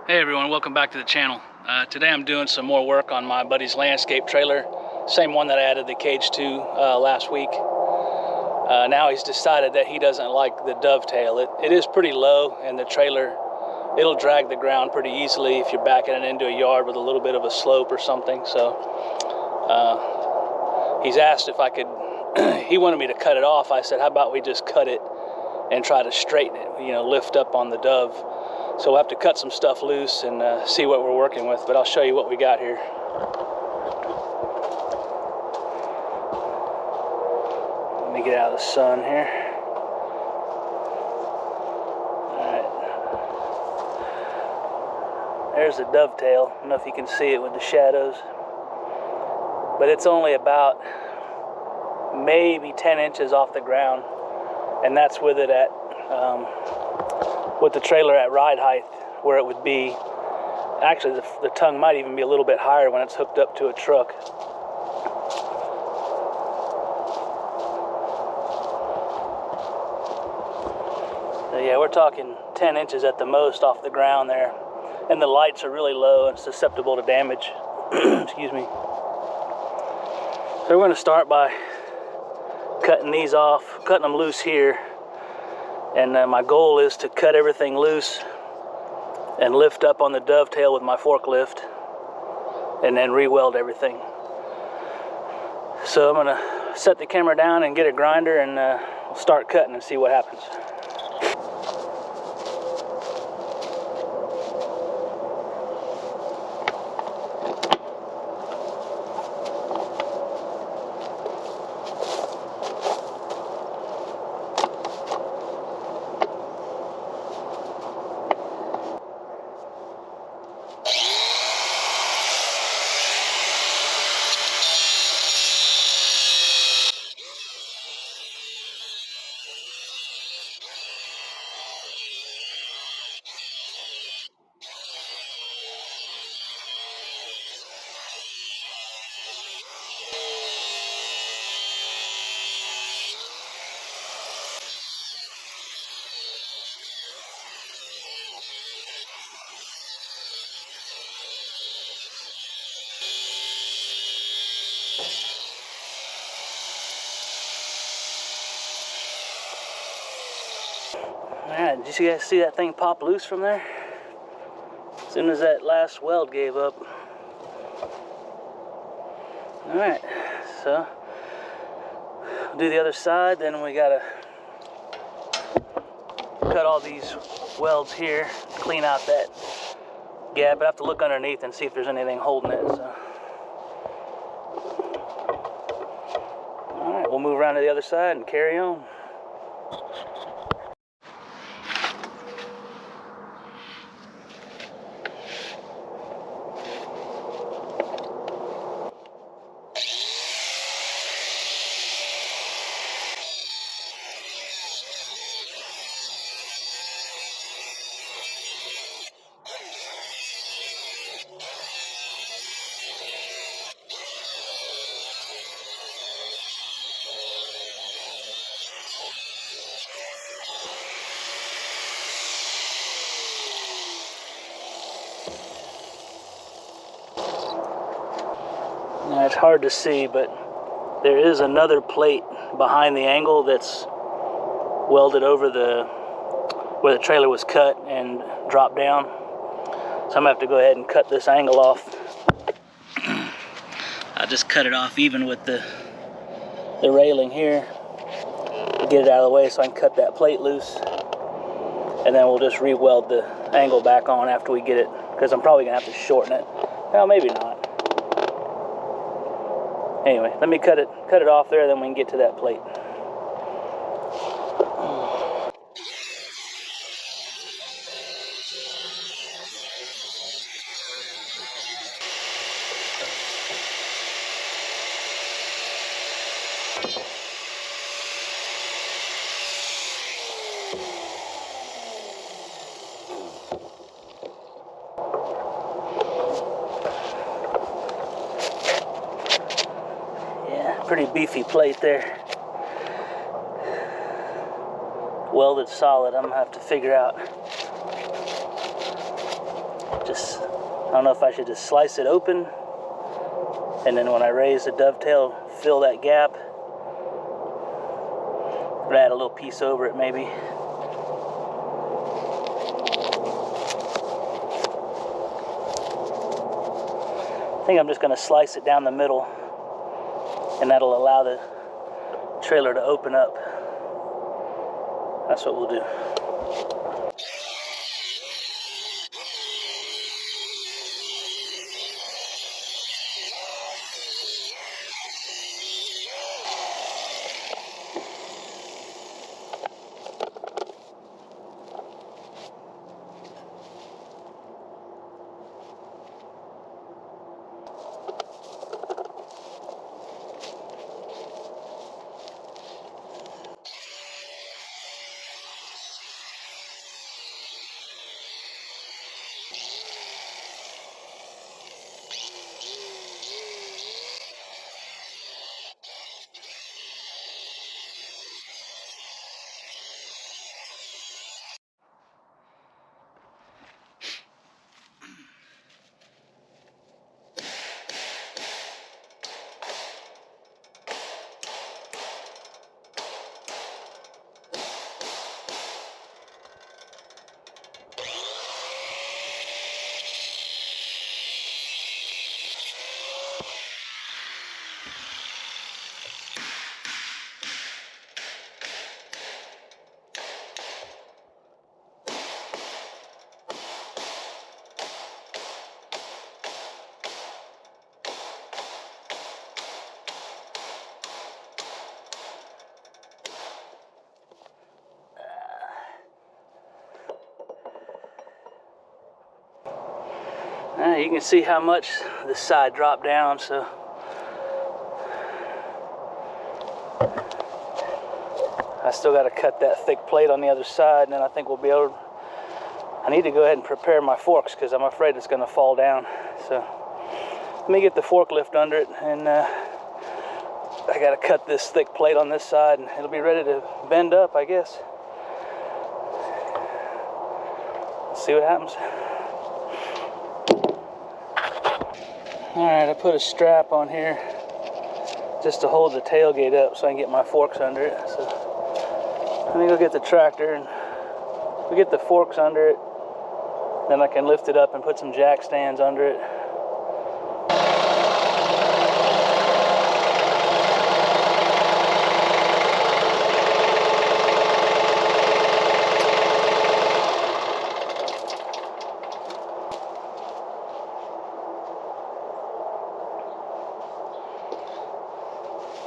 Hey everyone, welcome back to the channel. Today I'm doing some more work on my buddy's landscape trailer. Same one that I added the cage to last week. Now he's decided that he doesn't like the dovetail. It is pretty low, and the trailer, it'll drag the ground pretty easily if you're backing it into a yard with a little bit of a slope or something. So he's asked if I could, he wanted me to cut it off. I said, how about we just cut it and try to straighten it, lift up on the dove. So we'll have to cut some stuff loose and see what we're working with, but I'll show you what we got here. Let me get out of the sun here. Alright. There's the dovetail. I don't know if you can see it with the shadows. But it's only about maybe 10 inches off the ground. And that's with it at with the trailer at ride height, where it would be. Actually, the tongue might even be a little bit higher when it's hooked up to a truck. So yeah, we're talking 10 inches at the most off the ground there. And the lights are really low and susceptible to damage. Excuse me. So we're going to start by cutting these off, cutting them loose here. And my goal is to cut everything loose and lift up on the dovetail with my forklift and then re-weld everything. So I'm going to set the camera down and get a grinder, and we'll start cutting and see what happens. Alright, did you guys see that thing pop loose from there? As soon as that last weld gave up. Alright, so we'll do the other side, then we gotta cut all these welds here, clean out that gap. I have to look underneath and see if there's anything holding it. So. Alright, we'll move around to the other side and carry on. Now, it's hard to see, but there is another plate behind the angle that's welded over where the trailer was cut and dropped down. So I'm gonna have to go ahead and cut this angle off. I just cut it off even with the railing here to get it out of the way so I can cut that plate loose. And then we'll just re-weld the angle back on after we get it, because I'm probably gonna have to shorten it. Well, maybe not. Anyway, let me cut it off there, then we can get to that plate. Pretty beefy plate there. Welded solid. I'm gonna have to figure out Just, I don't know if I should just slice it open, and then when I raise the dovetail, fill that gap, or add a little piece over it maybe. I think I'm just going to slice it down the middle, and that'll allow the trailer to open up. That's what we'll do. You can see how much the side dropped down, so I still got to cut that thick plate on the other side, and then I think we'll be able to, I need to go ahead and prepare my forks because I'm afraid it's going to fall down. So let me get the forklift under it, and I got to cut this thick plate on this side, and it'll be ready to bend up, I guess. Let's see what happens. Alright, I put a strap on here just to hold the tailgate up so I can get my forks under it. So let me go get the tractor, and we get the forks under it, then I can lift it up and put some jack stands under it.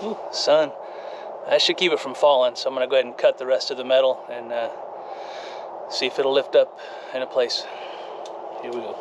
Ooh, sun. That should keep it from falling, so I'm going to go ahead and cut the rest of the metal and see if it'll lift up into place. Here we go.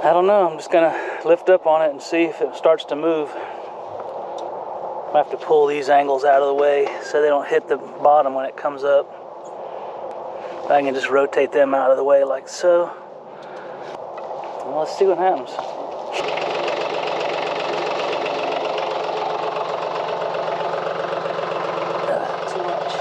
I don't know, I'm just gonna lift up on it and see if it starts to move. I have to pull these angles out of the way so they don't hit the bottom when it comes up. I can just rotate them out of the way like so. Well, let's see what happens. Too much.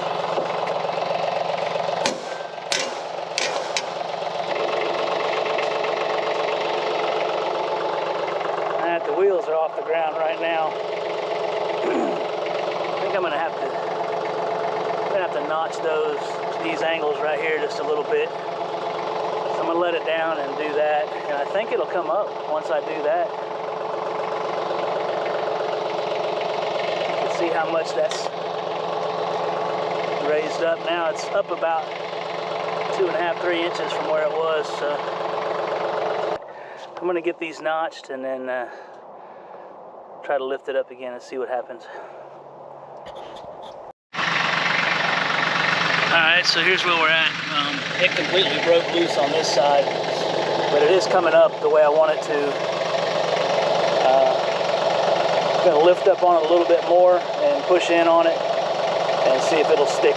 The wheels are off the ground right now. I think I'm gonna have to notch these angles right here just a little bit. So I'm gonna let it down and do that, and I think it'll come up once I do that. You can see how much that's raised up now. It's up about 2.5, 3 inches from where it was. So I'm gonna get these notched and then try to lift it up again and see what happens. Alright, so here's where we're at. It completely broke loose on this side, but it is coming up the way I want it to. Gonna lift up on it a little bit more and push in on it and see if it'll stick.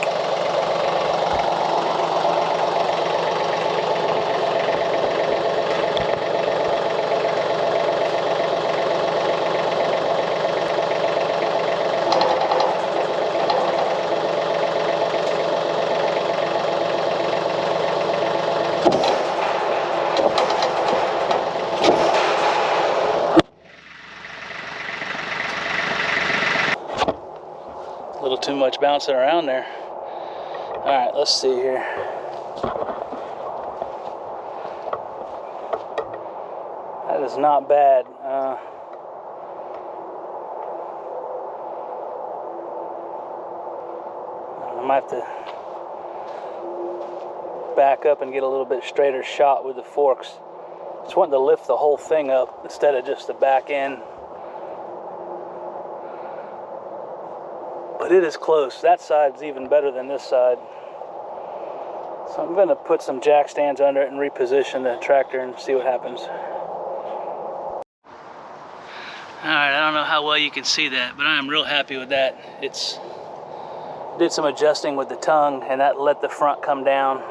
A little too much bouncing around there. All right, let's see here. That is not bad. I might have to back up and get a little bit straighter shot with the forks. Just wanting to lift the whole thing up instead of just the back end. But it is close. That side's even better than this side. So I'm going to put some jack stands under it and reposition the tractor and see what happens. Alright, I don't know how well you can see that, but I am real happy with that. It's did some adjusting with the tongue, and that let the front come down.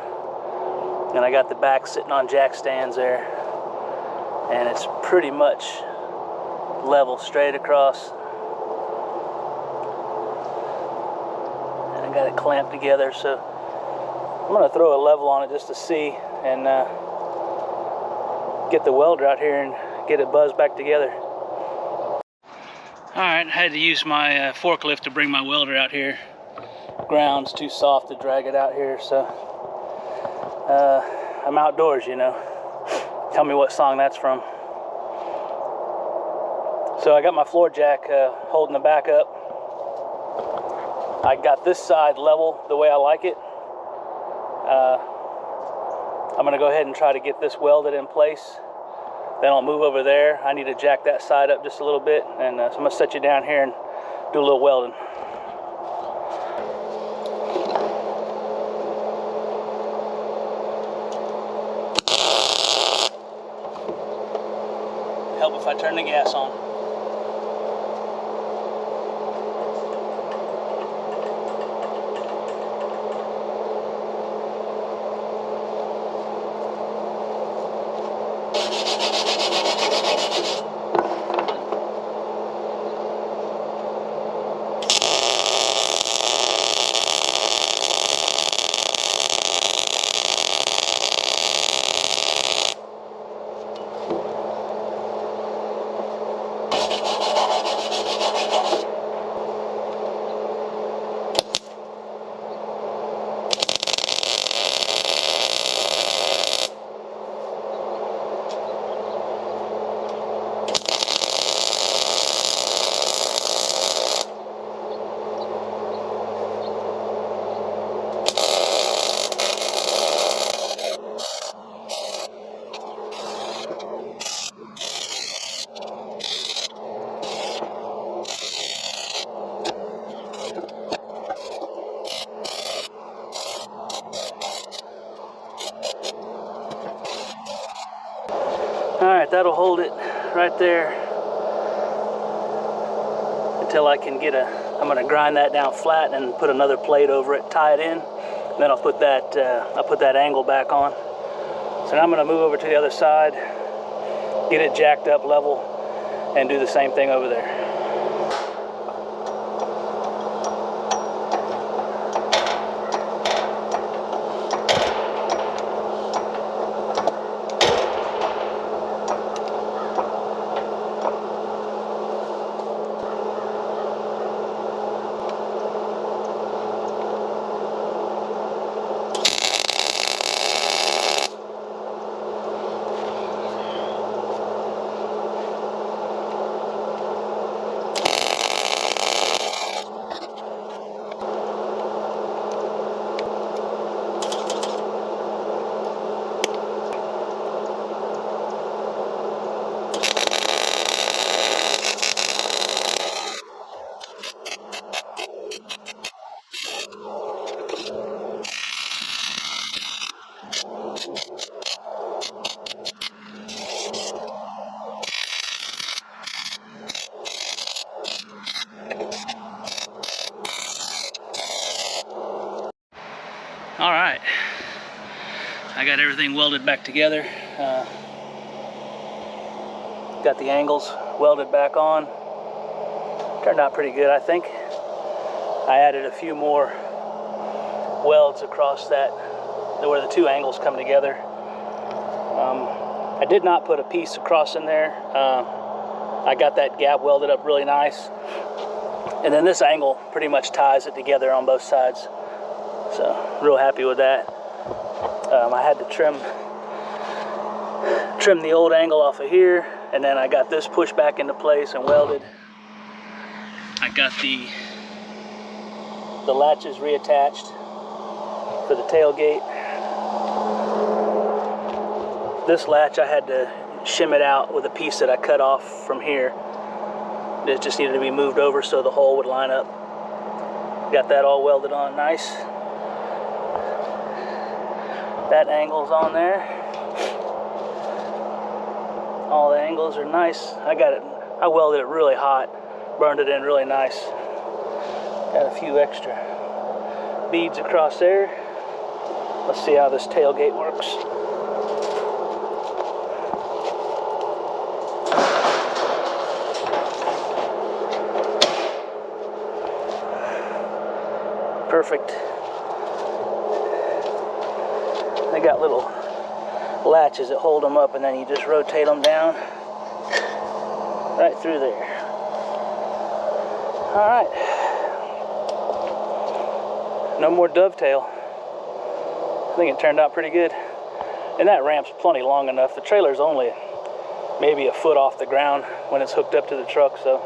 And I got the back sitting on jack stands there. And it's pretty much level straight across. Got it clamped together, so I'm going to throw a level on it just to see and get the welder out here and get it buzzed back together. Alright, I had to use my forklift to bring my welder out here. Ground's too soft to drag it out here, so I'm outdoors, you know. Tell me what song that's from. So I got my floor jack holding the back up. I got this side level the way I like it. I'm going to go ahead and try to get this welded in place. Then I'll move over there. I need to jack that side up just a little bit. And so I'm going to set you down here and do a little welding. Help if I turn the gas on. Alright, that'll hold it right there until I can get I'm going to grind that down flat and put another plate over it, tie it in. Then I'll put that angle back on. So now I'm going to move over to the other side, get it jacked up level, and do the same thing over there. I got everything welded back together. Got the angles welded back on. Turned out pretty good, I think. I added a few more welds across that, where the two angles come together. I did not put a piece across in there. I got that gap welded up really nice. And then this angle pretty much ties it together on both sides. So, real happy with that. I had to trim the old angle off of here, and then I got this pushed back into place and welded. I got the latches reattached for the tailgate. This latch I had to shim it out with a piece that I cut off from here. It just needed to be moved over so the hole would line up. Got that all welded on nice. That angle's on there. All the angles are nice. I welded it really hot, burned it in really nice. Got a few extra beads across there. Let's see how this tailgate works. Perfect. They got little latches that hold them up, and then you just rotate them down right through there. All right. No more dovetail. I think it turned out pretty good. And that ramp's plenty long enough. The trailer's only maybe a foot off the ground when it's hooked up to the truck, so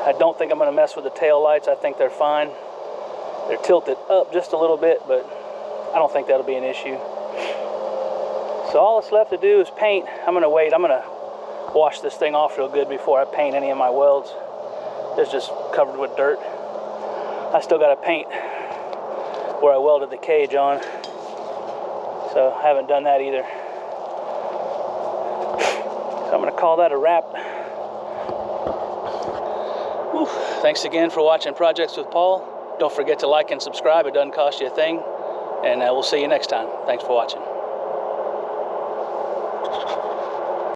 I don't think I'm going to mess with the tail lights. I think they're fine. They're tilted up just a little bit, but I don't think that'll be an issue. So all that's left to do is paint. I'm going to wait. I'm going to wash this thing off real good before I paint any of my welds. It's just covered with dirt. I still got to paint where I welded the cage on, so I haven't done that either. So I'm going to call that a wrap. Whew. Thanks again for watching Projects with Paul. Don't forget to like and subscribe. It doesn't cost you a thing. And we'll see you next time. Thanks for watching.